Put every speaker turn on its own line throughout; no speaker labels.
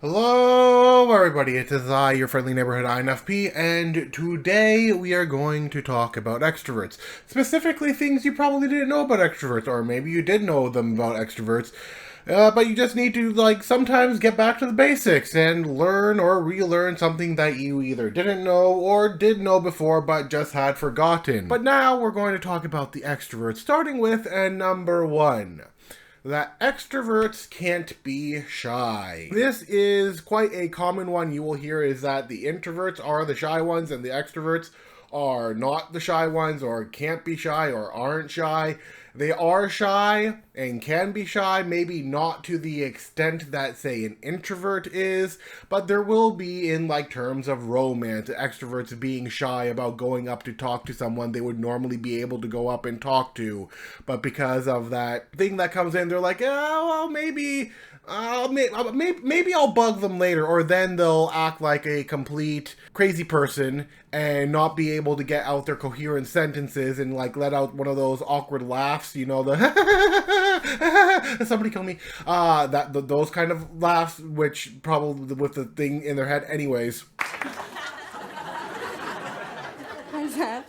Hello everybody, it is I, your friendly neighborhood INFP, and today we are going to talk about extroverts. Specifically things you probably didn't know about extroverts, or maybe you did know them about extroverts, but you just need to, sometimes get back to the basics and learn or relearn something that you either didn't know or did know before but just had forgotten. But now we're going to talk about the extroverts, starting with number one, that extroverts can't be shy. This is quite a common one you will hear, is that the introverts are the shy ones and the extroverts are not the shy ones, or can't be shy, or aren't shy. They are shy and can be shy, maybe not to the extent that, say, an introvert is, but there will be, in terms of romance, extroverts being shy about going up to talk to someone they would normally be able to go up and talk to, but because of that thing that comes in, they're like, oh, well, maybe I'll bug them later, or then they'll act like a complete crazy person and not be able to get out their coherent sentences and let out one of those awkward laughs, the somebody kill me, those kind of laughs, which probably with the thing in their head anyways.
Hi, Zach.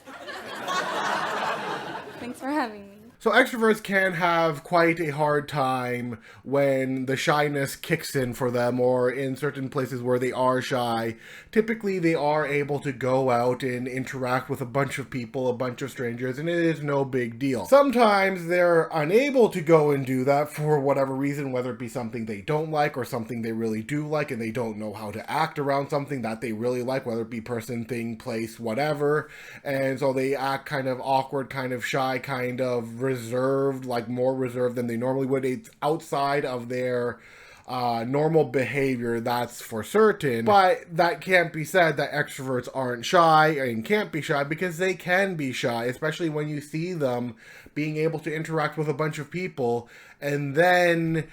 Thanks for having me.
So extroverts can have quite a hard time when the shyness kicks in for them, or in certain places where they are shy. Typically, they are able to go out and interact with a bunch of people, a bunch of strangers, and it is no big deal. Sometimes they're unable to go and do that for whatever reason, whether it be something they don't like or something they really do like, and they don't know how to act around something that they really like, whether it be person, thing, place, whatever. And so they act kind of awkward, kind of shy, kind of reserved, more reserved than they normally would. It's outside of their normal behavior, that's for certain. But that can't be said that extroverts aren't shy and can't be shy, because they can be shy, especially when you see them being able to interact with a bunch of people and then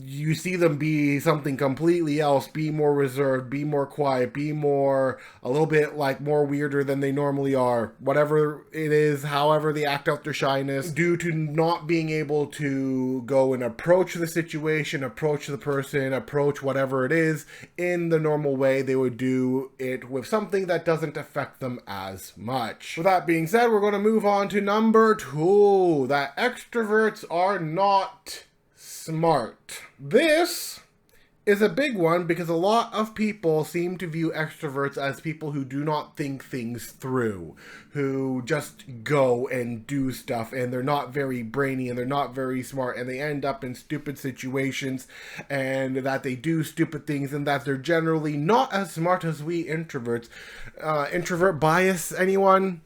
you see them be something completely else, be more reserved, be more quiet, be more, a little bit more weirder than they normally are. Whatever it is, however they act out their shyness, due to not being able to go and approach the situation, approach the person, approach whatever it is in the normal way they would do it with something that doesn't affect them as much. With that being said, we're going to move on to number two, that extroverts are not smart. This is a big one because a lot of people seem to view extroverts as people who do not think things through, who just go and do stuff, and they're not very brainy and they're not very smart, and they end up in stupid situations, and that they do stupid things, and that they're generally not as smart as we introverts. Introvert bias, anyone?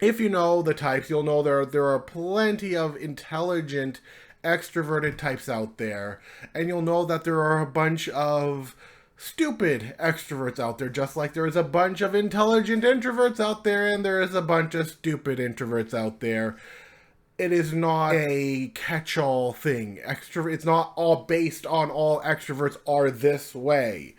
If you know the types, you'll know there are plenty of intelligent extroverted types out there, and you'll know that there are a bunch of stupid extroverts out there, just like there is a bunch of intelligent introverts out there, and there is a bunch of stupid introverts out there. It is not a catch-all thing. It's not all based on all extroverts are this way.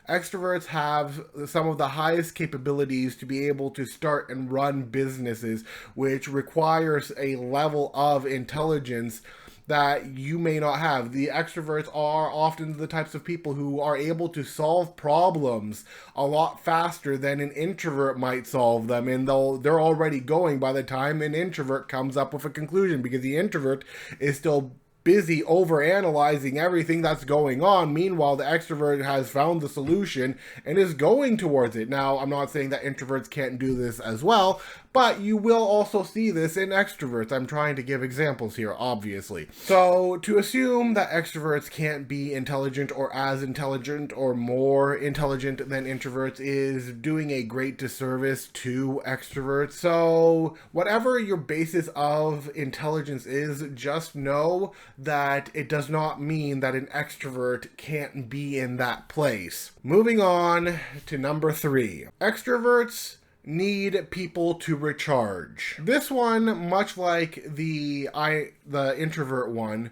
Extroverts have some of the highest capabilities to be able to start and run businesses, which requires a level of intelligence that you may not have. The extroverts are often the types of people who are able to solve problems a lot faster than an introvert might solve them, and they're already going by the time an introvert comes up with a conclusion, because the introvert is still busy overanalyzing everything that's going on. Meanwhile, the extrovert has found the solution and is going towards it. Now, I'm not saying that introverts can't do this as well, but you will also see this in extroverts. I'm trying to give examples here, obviously. So, to assume that extroverts can't be intelligent or as intelligent or more intelligent than introverts is doing a great disservice to extroverts. So, whatever your basis of intelligence is, just know that it does not mean that an extrovert can't be in that place. Moving on to number three. Extroverts need people to recharge. This one, much like the introvert one,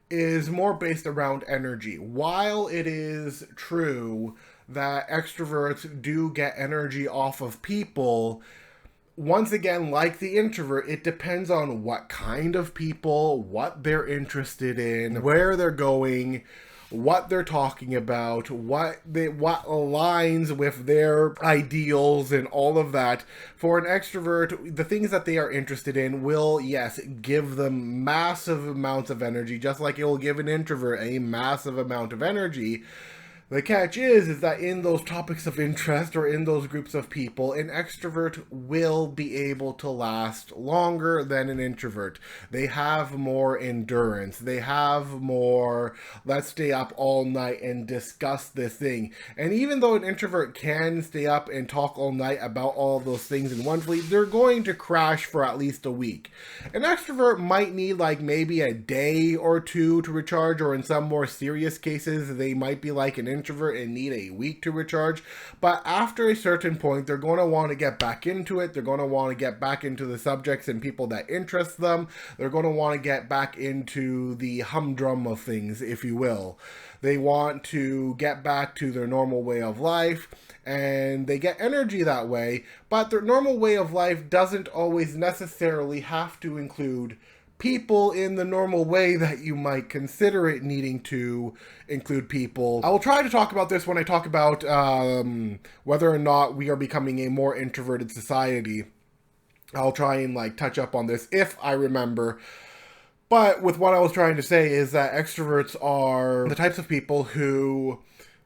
is more based around energy. While it is true that extroverts do get energy off of people, once again, like the introvert, it depends on what kind of people, what they're interested in, where they're going, what they're talking about, what aligns with their ideals and all of that. For an extrovert, the things that they are interested in will, yes, give them massive amounts of energy, just like it will give an introvert a massive amount of energy. The catch is that in those topics of interest or in those groups of people, an extrovert will be able to last longer than an introvert. They have more endurance. They have more, let's stay up all night and discuss this thing. And even though an introvert can stay up and talk all night about all of those things in one fleet, they're going to crash for at least a week. An extrovert might need like maybe a day or two to recharge, or in some more serious cases, they might be like an introvert and need a week to recharge. But after a certain point, they're going to want to get back into it. They're going to want to get back into the subjects and people that interest them. They're going to want to get back into the humdrum of things, if you will. They want to get back to their normal way of life, and they get energy that way. But their normal way of life doesn't always necessarily have to include people in the normal way that you might consider it needing to include people. I will try to talk about this when I talk about whether or not we are becoming a more introverted society. I'll try and like touch up on this if I remember. But with what I was trying to say is that extroverts are the types of people who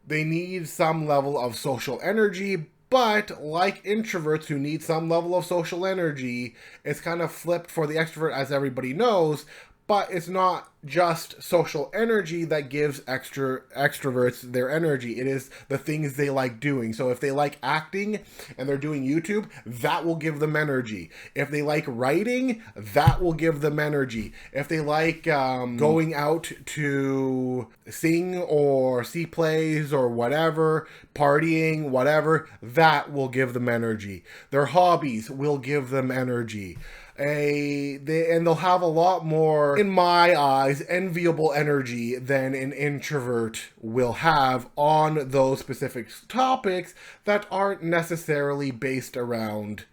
they need some level of social energy. But like introverts who need some level of social energy, it's kind of flipped for the extrovert, as everybody knows. But it's not just social energy that gives extroverts their energy. It is the things they like doing. So if they like acting and they're doing YouTube, that will give them energy. If they like writing, that will give them energy. If they like going out to sing or see plays or whatever, partying, whatever, that will give them energy. Their hobbies will give them energy. And they'll have a lot more, in my eyes, enviable energy than an introvert will have on those specific topics that aren't necessarily based around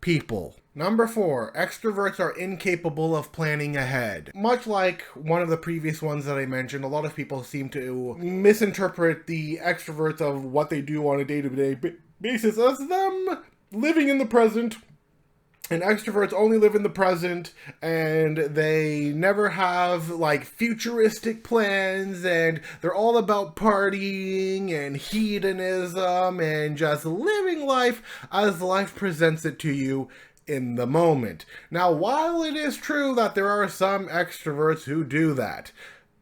people. Number 4, extroverts are incapable of planning ahead. Much like one of the previous ones that I mentioned, a lot of people seem to misinterpret the extroverts of what they do on a day-to-day basis as them living in the present. And extroverts only live in the present, and they never have like futuristic plans, and they're all about partying and hedonism and just living life as life presents it to you in the moment. Now, while it is true that there are some extroverts who do that,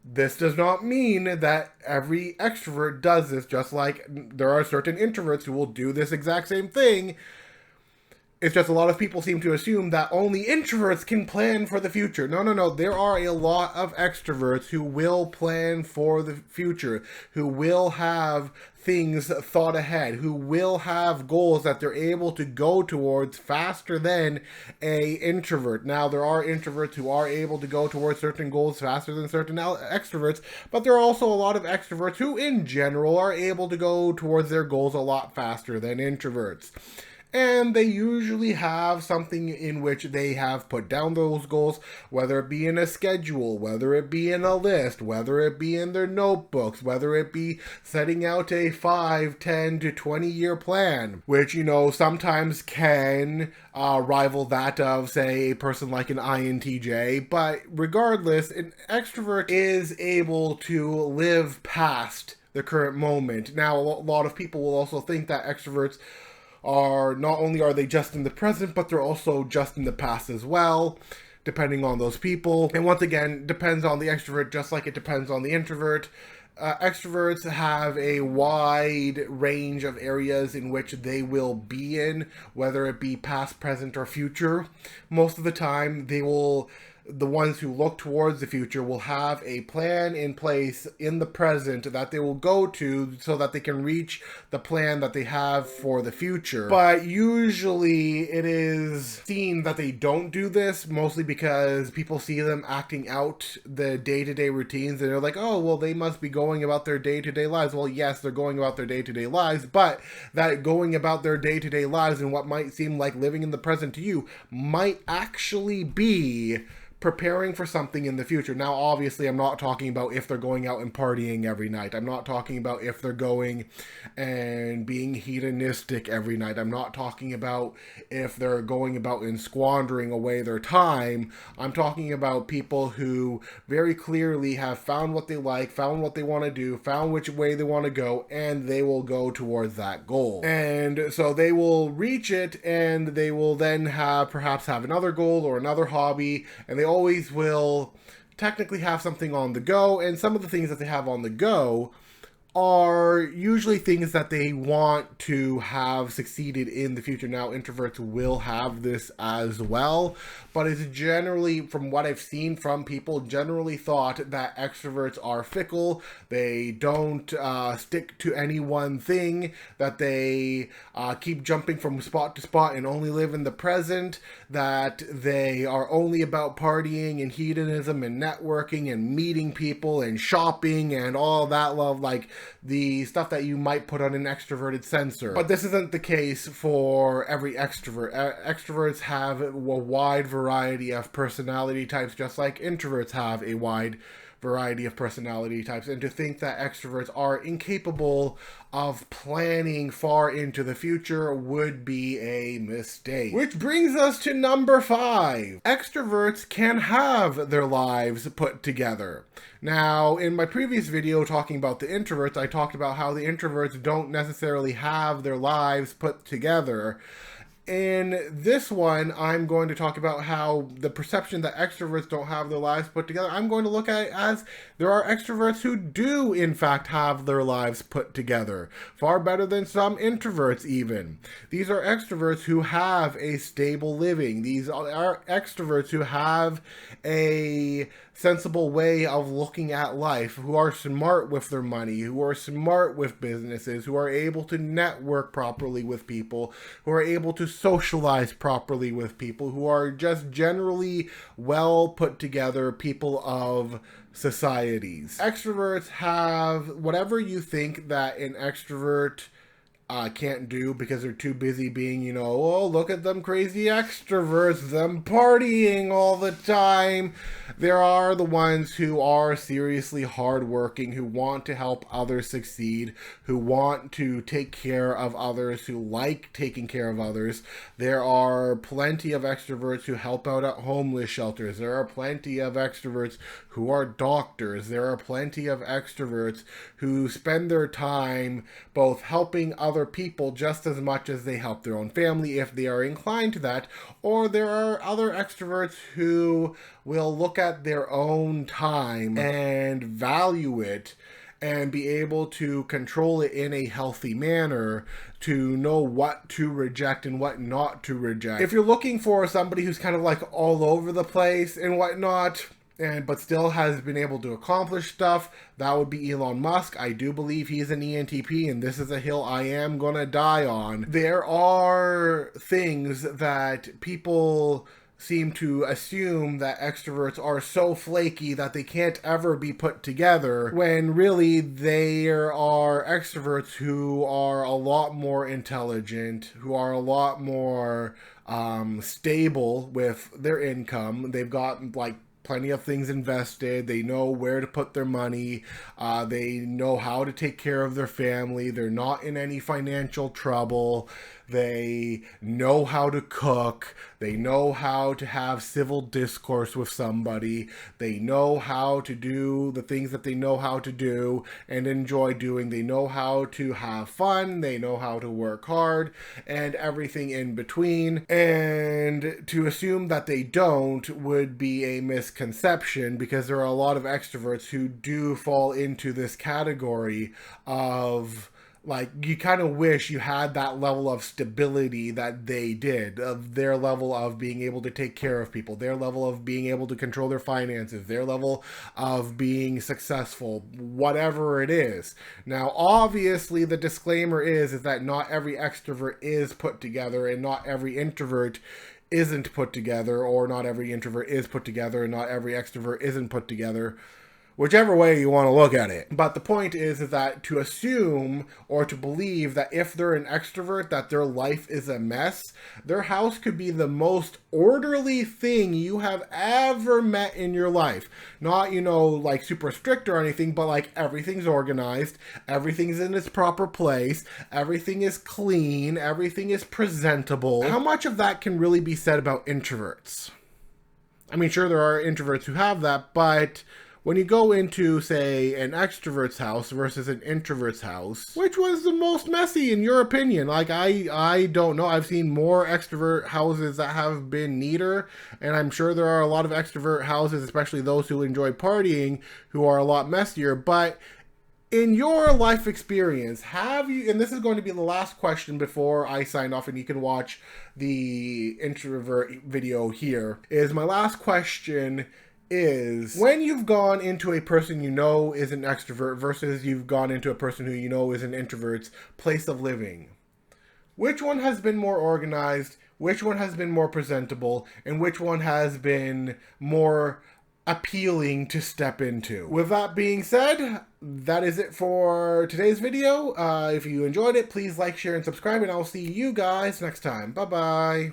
this does not mean that every extrovert does this, just like there are certain introverts who will do this exact same thing. It's just a lot of people seem to assume that only introverts can plan for the future. No. There are a lot of extroverts who will plan for the future, who will have things thought ahead, who will have goals that they're able to go towards faster than a introvert. Now, there are introverts who are able to go towards certain goals faster than certain extroverts, but there are also a lot of extroverts who, in general, are able to go towards their goals a lot faster than introverts. And they usually have something in which they have put down those goals, whether it be in a schedule, whether it be in a list, whether it be in their notebooks, whether it be setting out a 5, 10 to 20 year plan, which, sometimes can rival that of, say, a person like an INTJ. But regardless, an extrovert is able to live past the current moment. Now, a lot of people will also think that extroverts are not only are they just in the present, but they're also just in the past as well, depending on those people. And once again, depends on the extrovert just like it depends on the introvert. Extroverts have a wide range of areas in which they will be in, whether it be past, present, or future. Most of the time, the ones who look towards the future will have a plan in place in the present that they will go to so that they can reach the plan that they have for the future. But usually it is seen that they don't do this, mostly because people see them acting out the day-to-day routines and they're like, oh, well, they must be going about their day-to-day lives. Well, yes, they're going about their day-to-day lives, but that going about their day-to-day lives and what might seem like living in the present to you might actually be preparing for something in the future. Now, obviously, I'm not talking about if they're going out and partying every night. I'm not talking about if they're going and being hedonistic every night. I'm not talking about if they're going about and squandering away their time. I'm talking about people who very clearly have found what they like, found what they want to do, found which way they want to go, and they will go towards that goal. And so they will reach it, and they will then perhaps have another goal or another hobby, and they always will technically have something on the go. And some of the things that they have on the go are usually things that they want to have succeeded in the future. Now, introverts will have this as well, but it's generally, from what I've seen from people, generally thought that extroverts are fickle. They don't stick to any one thing, that they keep jumping from spot to spot and only live in the present, that they are only about partying and hedonism and networking and meeting people and shopping and all that love, like the stuff that you might put on an extroverted sensor. But this isn't the case for every extrovert. Extroverts have a wide variety of personality types, just like introverts have a wide variety of personality types. And to think that extroverts are incapable of planning far into the future would be a mistake. Which brings us to number 5. Extroverts can have their lives put together. Now, in my previous video talking about the introverts, I talked about how the introverts don't necessarily have their lives put together. In this one, I'm going to talk about how the perception that extroverts don't have their lives put together, I'm going to look at it as there are extroverts who do, in fact, have their lives put together. Far better than some introverts, even. These are extroverts who have a stable living. These are extroverts who have a sensible way of looking at life, who are smart with their money, who are smart with businesses, who are able to network properly with people, who are able to socialize properly with people, who are just generally well put together people of societies. Extroverts have whatever you think that an extrovert can't do because they're too busy being, oh, look at them crazy extroverts, them partying all the time. There are the ones who are seriously hardworking, who want to help others succeed, who want to take care of others, who like taking care of others. There are plenty of extroverts who help out at homeless shelters. There are plenty of extroverts who are doctors. There are plenty of extroverts who spend their time both helping other people just as much as they help their own family if they are inclined to that, or there are other extroverts who will look at their own time and value it and be able to control it in a healthy manner, to know what to reject and what not to reject. If you're looking for somebody who's kind of like all over the place and whatnot, but still has been able to accomplish stuff, that would be Elon Musk. I do believe he's an ENTP, and this is a hill I am gonna die on. There are things that people seem to assume that extroverts are so flaky that they can't ever be put together, when really there are extroverts who are a lot more intelligent, who are a lot more stable with their income. They've got plenty of things invested. They know where to put their money. They know how to take care of their family. They're not in any financial trouble. They know how to cook. They know how to have civil discourse with somebody. They know how to do the things that they know how to do and enjoy doing. They know how to have fun. They know how to work hard and everything in between. And to assume that they don't would be a misconception, because there are a lot of extroverts who do fall into this category of, you kind of wish you had that level of stability that they did, of their level of being able to take care of people, their level of being able to control their finances, their level of being successful, whatever it is. Now, obviously, the disclaimer is that not every extrovert is put together, and not every introvert isn't put together, or not every introvert is put together, and not every extrovert isn't put together. whichever way you want to look at it. But the point is that to assume or to believe that if they're an extrovert that their life is a mess, their house could be the most orderly thing you have ever met in your life. Not, like super strict or anything, but like everything's organized, everything's in its proper place, everything is clean, everything is presentable. How much of that can really be said about introverts? I mean, sure, there are introverts who have that, but when you go into, say, an extrovert's house versus an introvert's house, which was the most messy in your opinion? Like, I don't know. I've seen more extrovert houses that have been neater, and I'm sure there are a lot of extrovert houses, especially those who enjoy partying, who are a lot messier. But in your life experience, have you, and this is going to be the last question before I sign off and you can watch the introvert video here, is my last question is, when you've gone into a person you know is an extrovert versus you've gone into a person who you know is an introvert's place of living, which one has been more organized, which one has been more presentable, and which one has been more appealing to step into? With that being said, that is it for today's video. If you enjoyed it, please like, share, and subscribe, and I'll see you guys next time. Bye-bye.